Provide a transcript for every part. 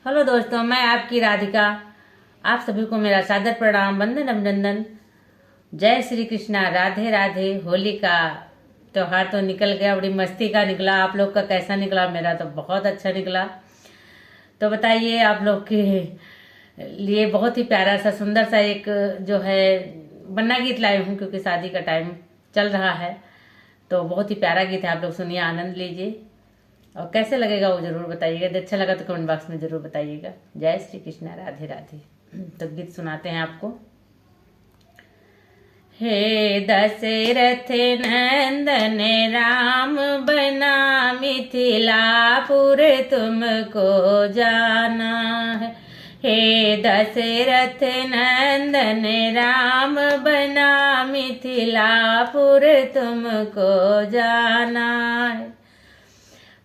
Hello दोस्तों, मैं आपकी राधिका। आप सभी को मेरा सादर प्रणाम, वंदन अभिनंदन। जय श्री कृष्णा, राधे राधे। होली का त्योहार तो निकल गया, बड़ी मस्ती का निकला। आप लोग का कैसा निकला? मेरा तो बहुत अच्छा निकला। तो बताइए, आप लोग के लिए बहुत ही प्यारा सा सुंदर सा एक जो है बन्ना गीत लाई हूँ, क्योंकि शादी का टाइम चल रहा है। तो बहुत ही प्यारा गीत है, आप लोग सुनिए, आनंद लीजिए। और कैसे लगेगा वो जरूर बताइएगा। यदि अच्छा लगा तो कमेंट बॉक्स में जरूर बताइएगा। जय श्री कृष्णा, राधे राधे। तो गीत सुनाते हैं आपको। हे दशरथ नंदन राम बना मिथिलापुर तुमको जाना है। हे दशरथ नंदन राम बना मिथिलापुर तुमको जाना है।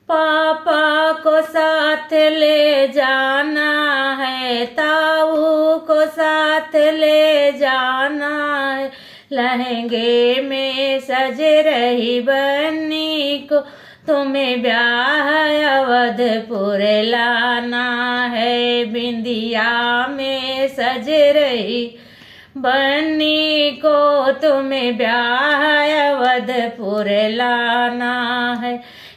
पापा को साथ ले जाना है, ताऊ को साथ ले जाना है। लहंगे में सज रही बन्नी को तुम्हें ब्याह अवधपुर लाना है। बिंदिया में सज रही बन्नी को तुम्हें ब्याह अवधपुर लाना है।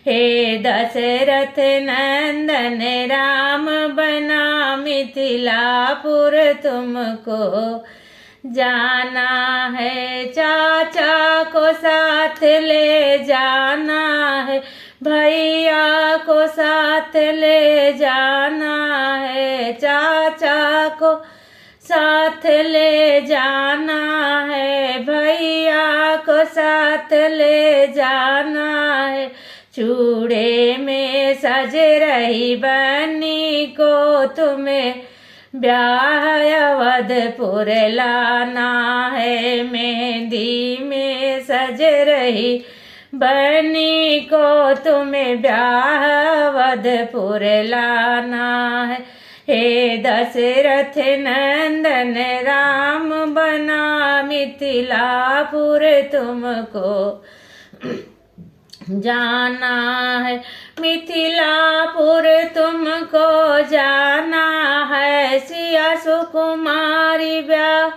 हे दशरथ नंदन राम बना मिथिलापुर तुमको जाना है। चाचा को साथ ले जाना है, भैया को साथ ले जाना है। चाचा को साथ ले जाना है, भैया को साथ ले जाना है। चूड़े में सज रही बन्नी को तुम्हें ब्याह अवधपुर लाना है। मेहंदी में सज रही बन्नी को तुम्हें ब्याह अवधपुर लाना है। हे दशरथ नंदन राम बना मिथिलापुर तुमको जाना है। मिथिलापुर तुमको जाना है। सिया सुकुमारी ब्याह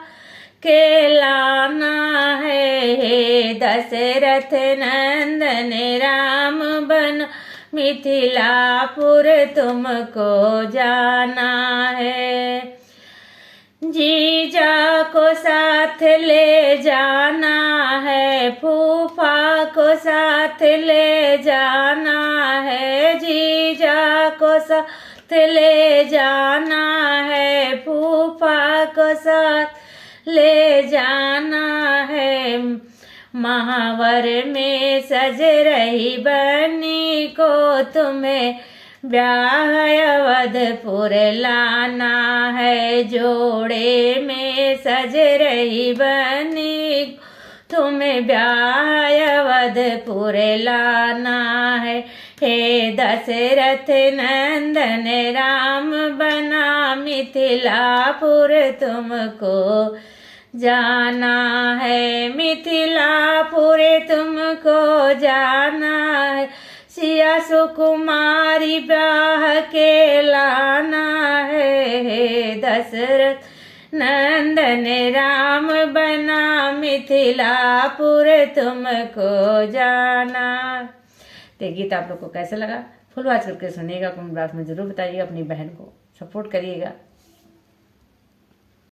के लाना है। हे दशरथ नंदन राम बन मिथिलापुर तुमको जाना है। जीजा को साथ ले जाना है, फूफा को साथ ले जाना है। जीजा को साथ ले जाना है, फूफा को साथ ले जाना है। महावर में सज रही बन्नी को तुम्हें ब्याह अवधपुर लाना है। जोड़े में सज रही बन्नी तुम्हें ब्याह अवधपुर लाना है। हे दशरथ नंदन राम बना मिथिलापुर तुमको जाना है। मिथिलापुर तुमको जाना है। सिया सुकुमारी ब्याह के लाना है। हे दशरथ नंदन राम बना मिथिलापुर तुमको जाना। तो गीत आप लोग को कैसा लगा? फुल आवाज करके सुनिएगा, कमेंट बॉक्स में जरूर बताइएगा। अपनी बहन को सपोर्ट करिएगा।